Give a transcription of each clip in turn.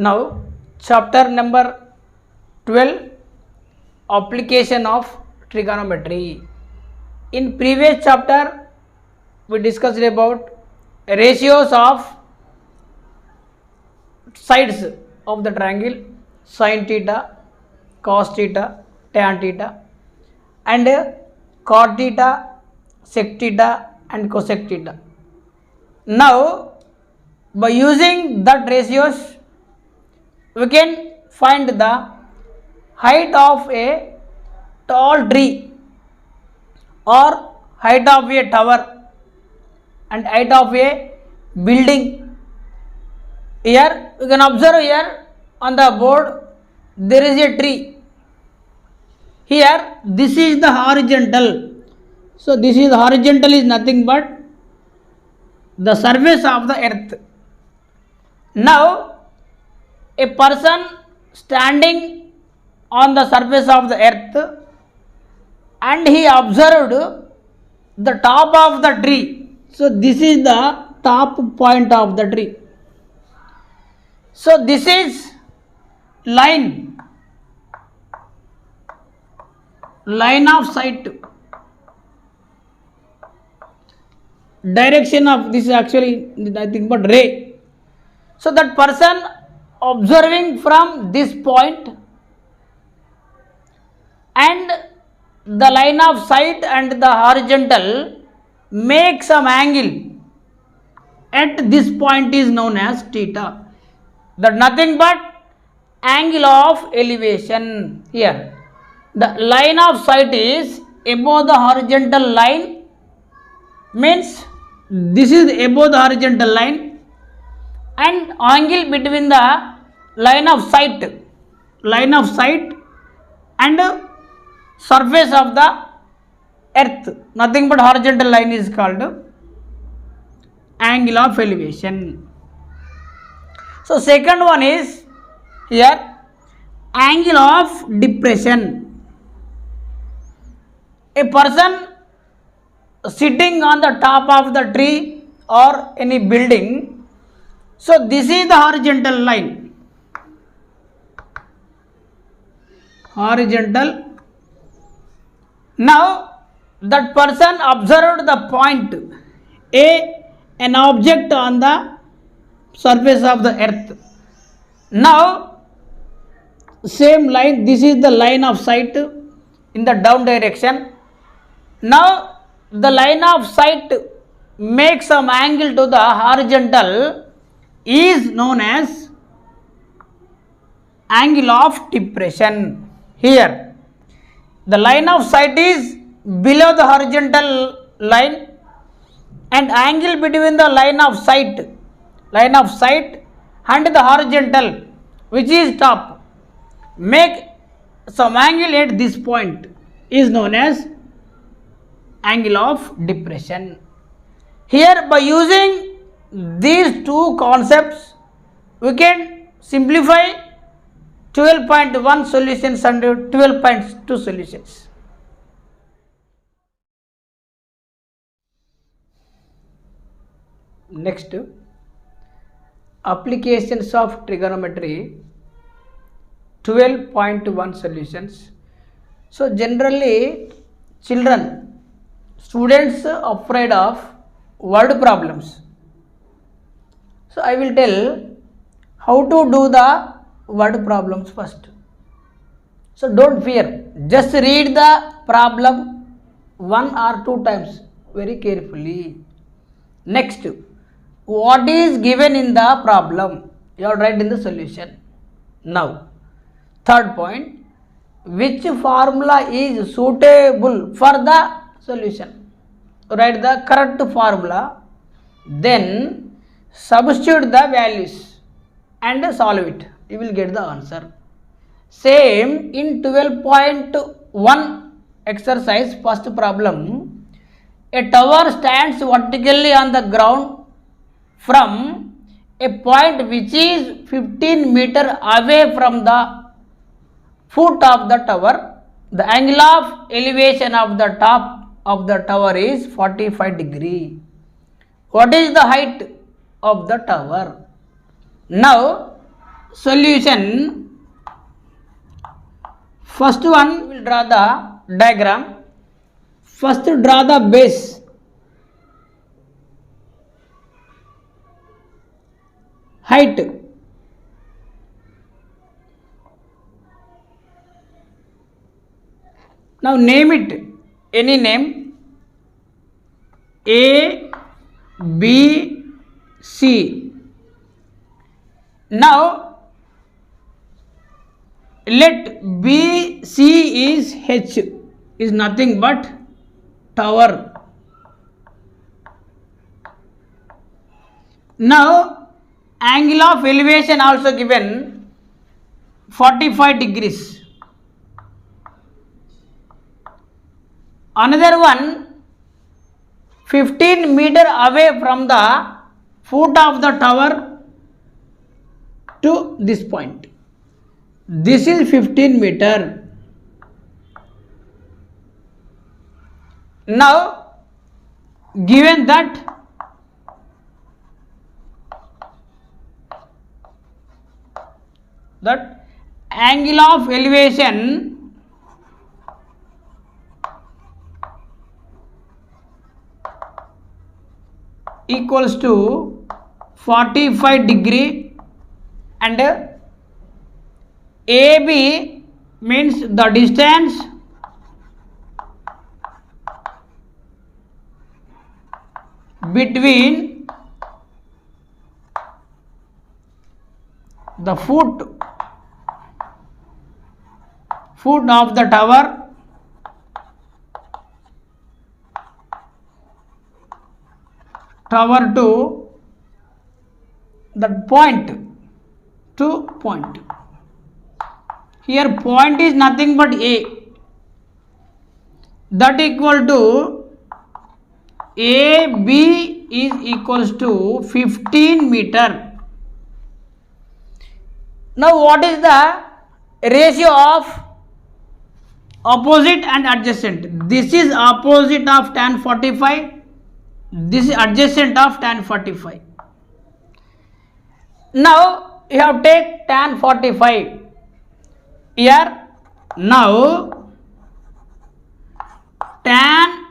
Now, chapter number 12, application of trigonometry. In previous chapter, we discussed about ratios of sides of the triangle, sin theta, cos theta, tan theta, and cot theta, sec theta, and cosec theta. Now, by using that ratios, we can find the height of a tall tree or height of a tower and height of a building. Here you can observe here on the board there is a tree. Here this is the horizontal. So this is horizontal is nothing but the surface of the earth. Now a person standing on the surface of the earth and he observed the top of the tree. So this is the top point of the tree. So this is line of sight. Direction of this is actually nothing but ray. So that person observing from this point and the line of sight and the horizontal make some angle at this point is known as theta. That nothing but angle of elevation. Here the line of sight is above the horizontal line, means this is above the horizontal line, and angle between the line of sight and surface of the earth, nothing but horizontal line is called angle of elevation. So second one is here angle of depression. A person sitting on the top of the tree or any building, so this is the horizontal line, horizontal. Now that person observed the point A, an object on the surface of the earth. Now same line, this is the line of sight in the down direction. Now the line of sight makes some angle to the horizontal is known as angle of depression. Here the line of sight is below the horizontal line and angle between the line of sight and the horizontal, which is top, make some angle at this point is known as angle of depression. Here by using these two concepts we can simplify 12.1 solutions and 12.2 solutions. Next, applications of trigonometry 12.1 solutions. So generally students afraid of word problems. So I will tell how to do the word problems first. So don't fear, just read the problem 1 or 2 times very carefully. Next, what is given in the problem, you have write in the solution. Now third point, which formula is suitable for the solution, write the correct formula, then substitute the values and solve it, you will get the answer. Same in 12.1 exercise, first problem, a tower stands vertically on the ground from a point which is 15 meters away from the foot of the tower. The angle of elevation of the top of the tower is 45 degree. What is the height of the tower? Now solution. First one, we will draw the diagram. First draw the base. Height. Now name it, any name. A, B, C. Now let B, C is H, is nothing but tower. Now angle of elevation also given 45 degrees. Another one 15 meter away from the foot of the tower to this point. This is 15 meter. Now given that angle of elevation equals to 45 degree, and AB means the distance between the foot of the tower to the point, to point. Here point is nothing but A, that equal to AB is equals to 15 meter. Now what is the ratio of opposite and adjacent? This is opposite of tan 45, this is adjacent of tan 45. Now you have take tan 45 here. Now tan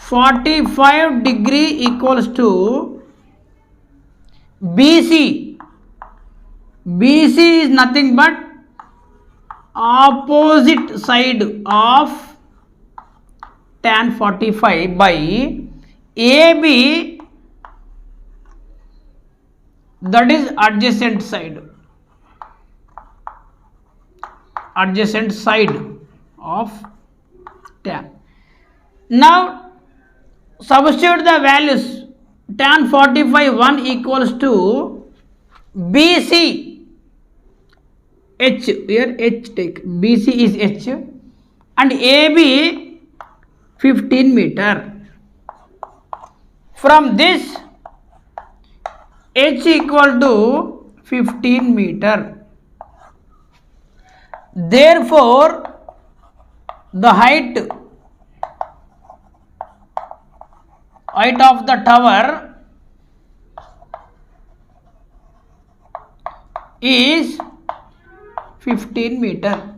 45 degree equals to BC. BC is nothing but opposite side of tan 45 by AB, that is adjacent side of tan. Now substitute the values. Tan 45 1 equals to BC, H, here H take, BC is H, and AB 15 meter. From this H equal to 15 meter. Therefore the height of the tower is 15 meter.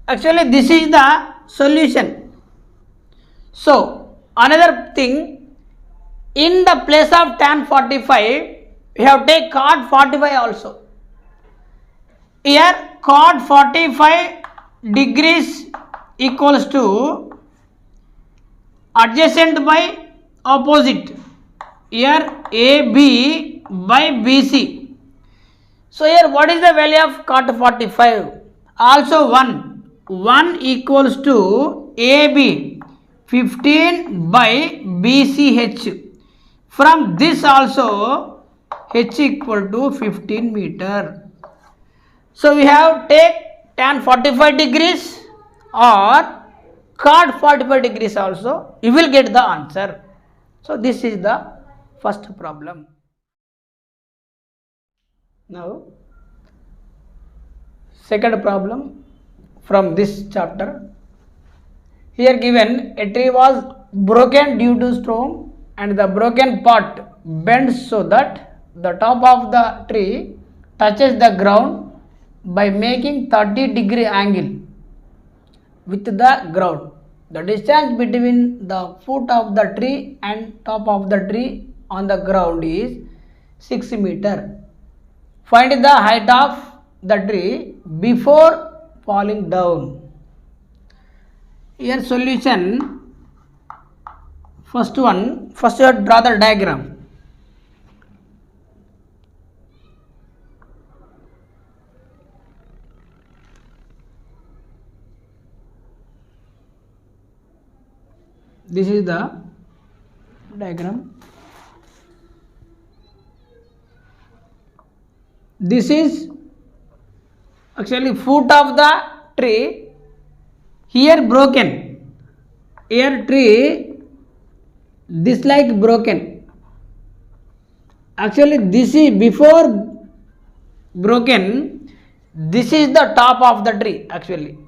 Actually this is the solution. So another thing, in the place of tan 45 we have take cot 45 also. Here cot 45 degrees equals to adjacent by opposite, here AB by BC. So here what is the value of cot 45? Also 1 equals to AB 15 by BCH. From this also H equal to 15 meter. So we have take tan 45 degrees or cot 45 degrees also, you will get the answer. So this is the first problem. Now second problem from this chapter. Here given a tree was broken due to storm and the broken part bends so that the top of the tree touches the ground by making 30-degree angle with the ground. The distance between the foot of the tree and top of the tree on the ground is 6 meter. Find the height of the tree before falling down. Here solution. First you have to draw the diagram. This is the diagram. This is actually foot of the tree. Here broken. Here tree this like broken. Actually this is before broken. This is the top of the tree actually.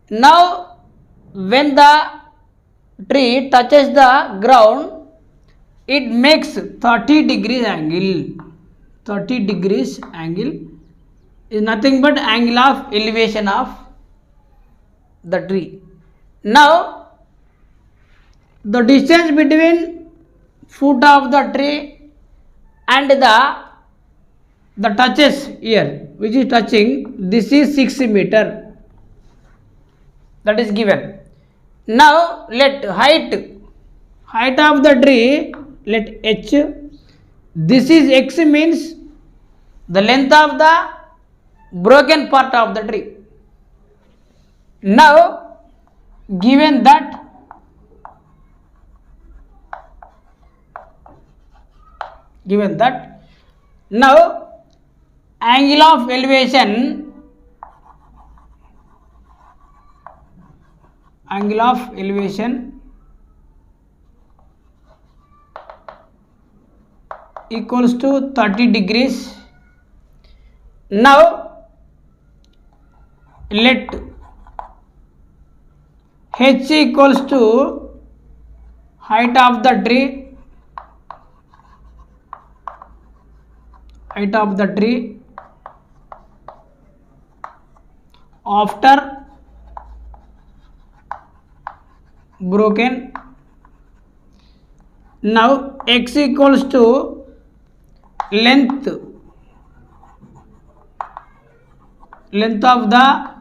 Now when the tree touches the ground, it makes 30 degrees angle. 30 degrees angle is nothing but angle of elevation of the tree. Now the distance between foot of the tree and the touches here, which is touching, this is 6 meter, that is given. Now let height of the tree, let h, this is x means the length of the broken part of the tree. Now given that now angle of elevation equals to 30 degrees. Now let h equals to height of the tree, after broken. Now x equals to length of the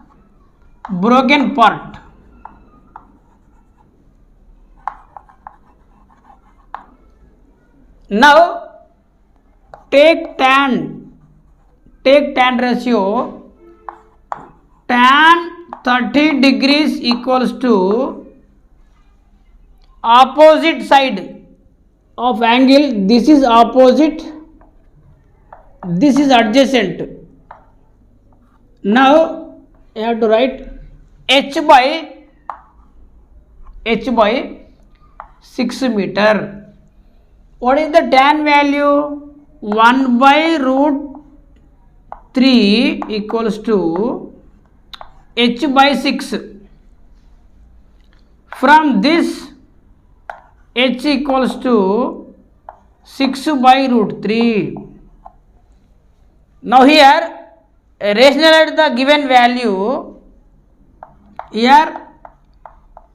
broken part. Now take tan ratio. Tan 30 degrees equals to opposite side of angle. This is opposite, this is adjacent. Now you have to write h by 6 meter. What is the tan value? 1 by root 3 equals to h by 6. From this h equals to 6 by root 3. Now here rationalize the given value. Here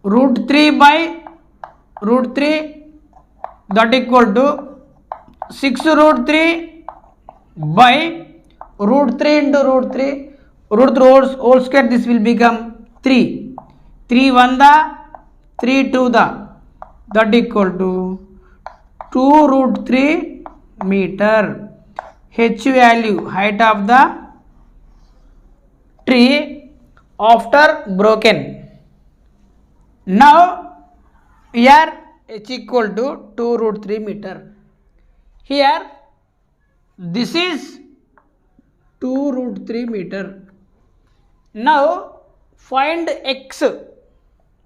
root 3 by root 3, that equal to 6 root 3 by root 3 into root 3, root 3 whole square, this will become 3. 3 1 the, 3 2 the, that equal to 2 root 3 meter. H value, height of the tree after broken. Now here h equal to 2 root 3 meter. Here this is 2 root 3 meter. Now find x.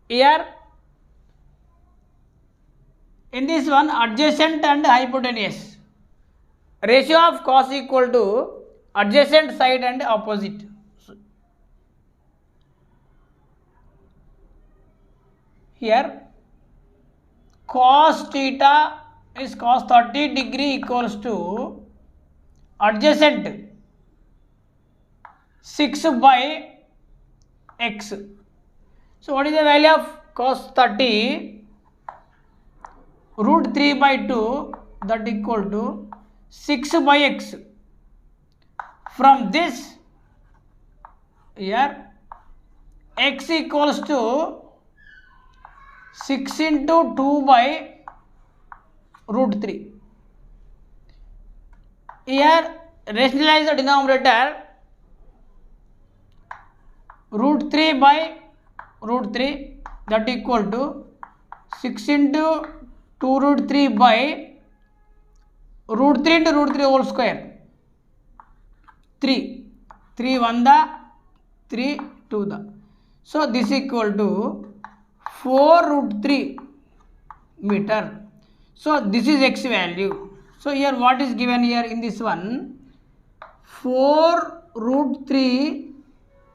Here in this one, adjacent and hypotenuse. Ratio of cos equal to adjacent side and opposite. Here cos theta is cos 30 degree equals to adjacent 6 by x. So what is the value of cos 30? Root 3 by 2, that equal to 6 by x. From this, here x equals to 6 into 2 by root 3. Here rationalize the denominator. Root 3 by root 3, that equal to 6 into 2 root 3 by root 3 into root 3 whole square. 3. 3 1 the, 3 2 the. So this equal to 4 root 3 meter. So this is x value. So here what is given here in this one? 4 root 3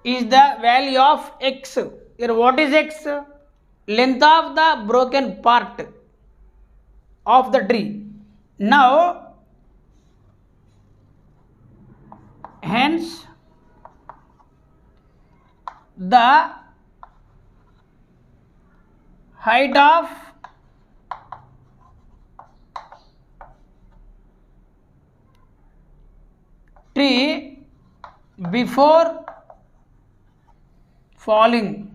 is the value of x. Here what is x? Length of the broken part of the tree. Now, hence the height of tree before falling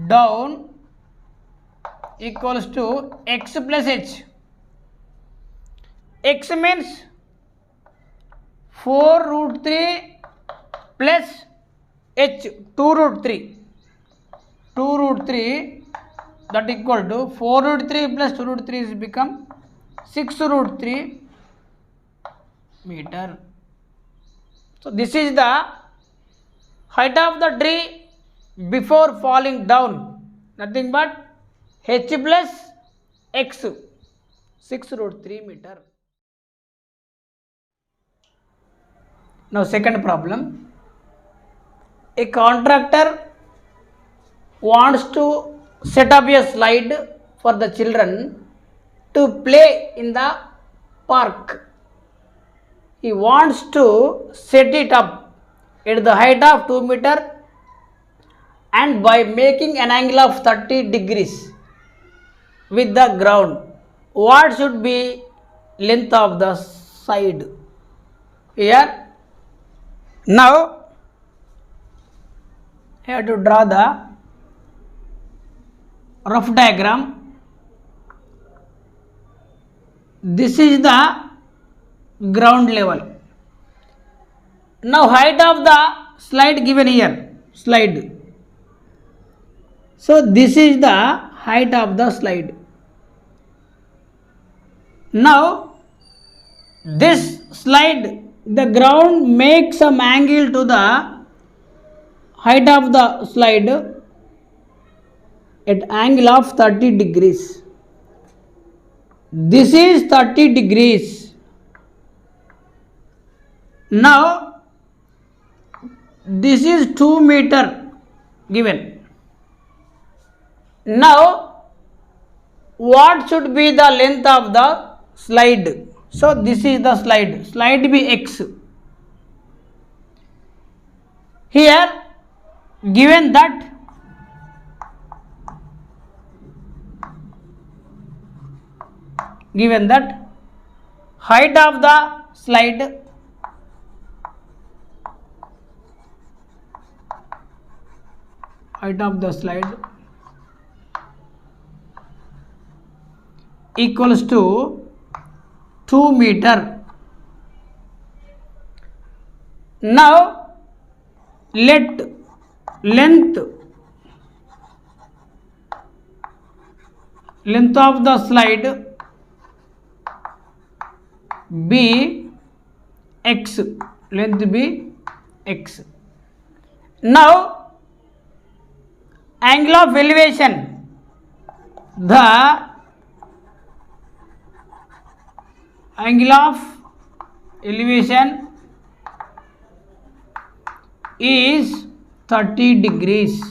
down equals to x plus h. X means 4 root 3 plus h, 2 root 3. 2 root 3, that equal to 4 root 3 plus 2 root 3 is become 6 root 3 meter. So this is the height of the tree before falling down, nothing but h plus x, 6 root 3 meter. Now second problem. A contractor wants to set up a slide for the children to play in the park. He wants to set it up at the height of 2 meter and by making an angle of 30 degrees with the ground. What should be length of the side? Here now I have to draw the rough diagram. This is the ground level. Now height of the slide given here, slide. So this is the height of the slide. Now this slide, the ground makes some angle to the height of the slide at angle of 30 degrees. This is 30 degrees. Now this is 2 meter given. Now what should be the length of the slide? So this is the slide. Slide be x. Here given that height of the slide equals to 2 meter. Now let length of the slide be x, length be x. Now angle of elevation, the angle of elevation is 30 degrees.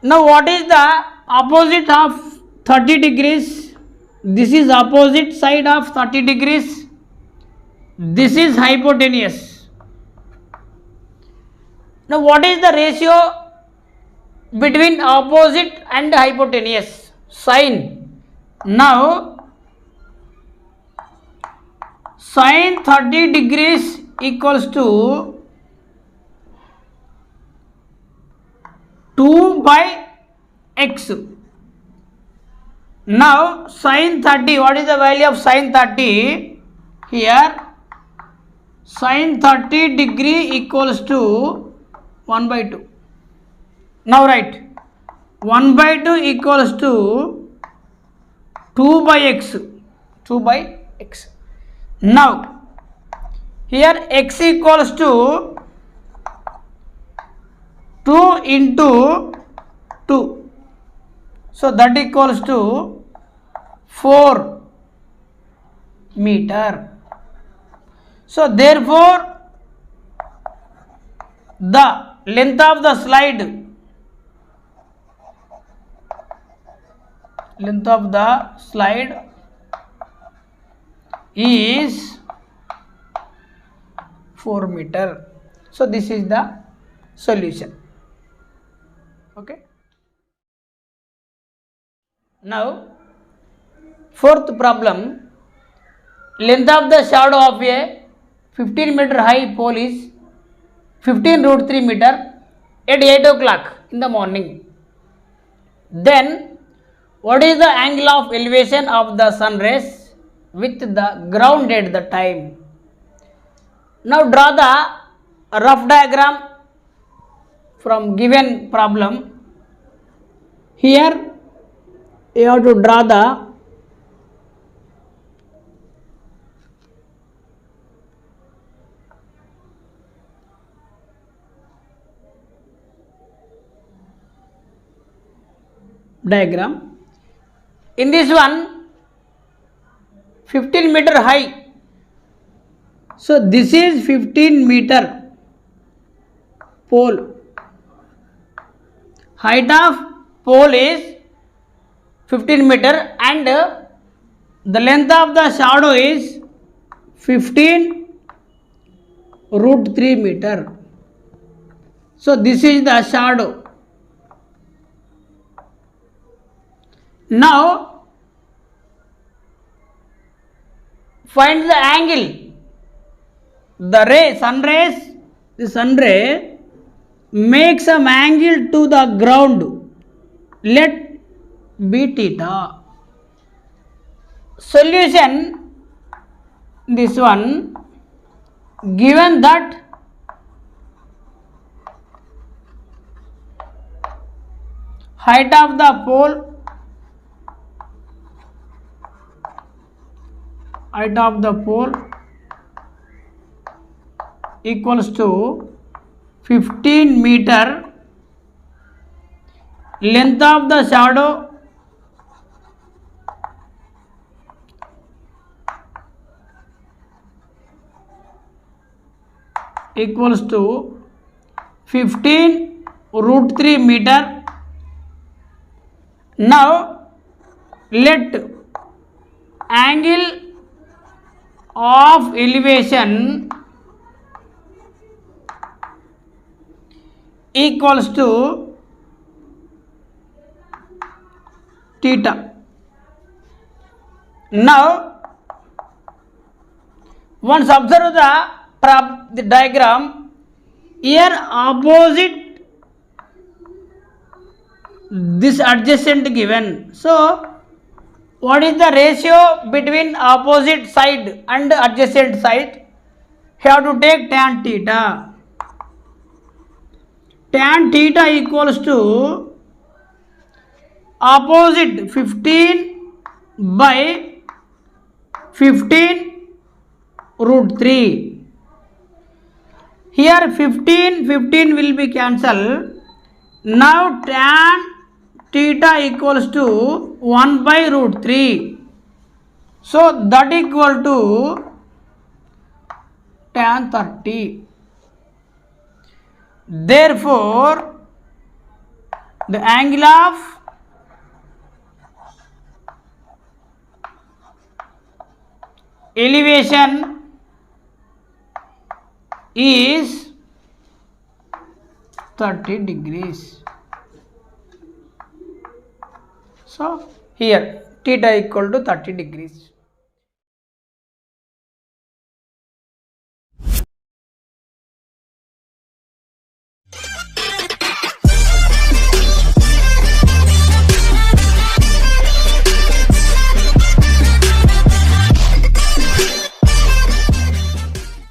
Now what is the opposite of 30 degrees? this is opposite side of 30 degrees, this is hypotenuse. Now what is the ratio between opposite and hypotenuse? Sine. Now sine 30 degrees equals to 2 by x. Now sine 30, what is the value of sine 30? Here sine 30 degree equals to 1 by 2. Now write 1 by 2 equals to 2 by x. 2 by x. Now here x equals to 2 into 2. So that equals to 4 meter. So therefore the length of the slide is 4 meter. So this is the solution. Okay. Now fourth problem, length of the shadow of a 15 meter high pole is 15√3 meter at 8 o'clock in the morning. Then what is the angle of elevation of the sun rays with the ground at the time? Now draw the rough diagram from given problem. Here you have to draw the diagram. In this one 15 meter high. So this is 15 meter pole. Height of pole is 15 meter and the length of the shadow is 15√3 meter. So this is the shadow. Now find the angle. The ray, the sun ray makes some angle to the ground. Let be theta. Solution, this one, given that height of the pole equals to 15 meter, length of the shadow equals to 15√3 meter. Now let angle of elevation equals to theta. Now once observe the diagram. Here opposite this adjacent given. So what is the ratio between opposite side and adjacent side? You have to take tan theta. Tan theta equals to opposite 15 by 15√3. Here 15 will be cancelled. Now tan theta equals to 1 by √3. So that equal to tan 30. Therefore the angle of elevation is 30 degrees. So here theta equal to 30 degrees.